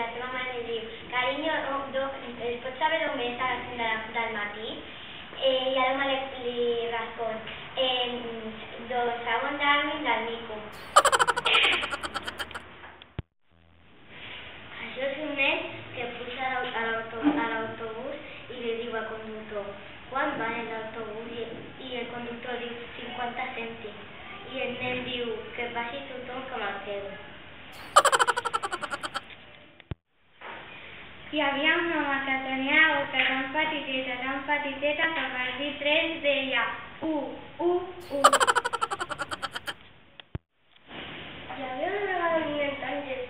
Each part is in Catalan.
la seva mare li diu, carinyo, es pot saber on és a les 5 del matí? I l'home li respon, doncs segon d'àrmin del mico. Això és un nen que puja a l'autobús i li diu al conductor, quan va l'autobús? I el conductor diu 50 cèntims. I el nen diu que vagi tothom que me'l quedo. Hi havia un home que tenia la boca tan petiteta que per dir 3 deia 1. Hi havia una vegada un nen tan lleig,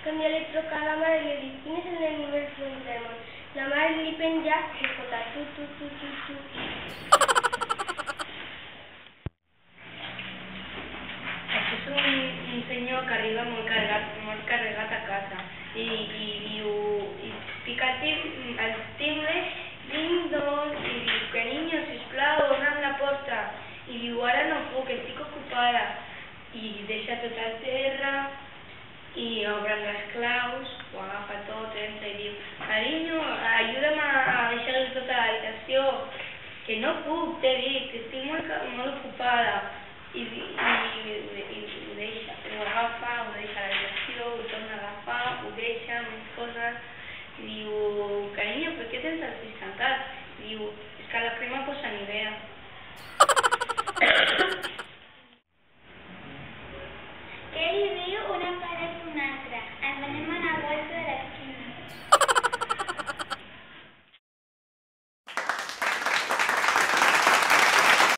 que un dia li truca a la mare i li diu, quin és el nen més fluix del món? La mare li penja i escolta tu. Això és un senyor que arriba molt carregat a casa i diu, i pica el timbre, ding-dong, i diu, que niño, sisplau, obre'm la porta. I diu, ara no puc, estic ocupada. I deixa tot a terra i obren les claus, ho agafa tot, entra i diu, carinyo, ajuda'm a deixar tota l'habitació, que no puc, t'he dit, que estic molt ocupada. I ho deixa, ho agafa, ho deixa a l'habitació, ho torna a agafar, ho deixa, més coses. I diu, carinyo, per què tens els ulls tancats? I diu, és que la crema posa Nivea.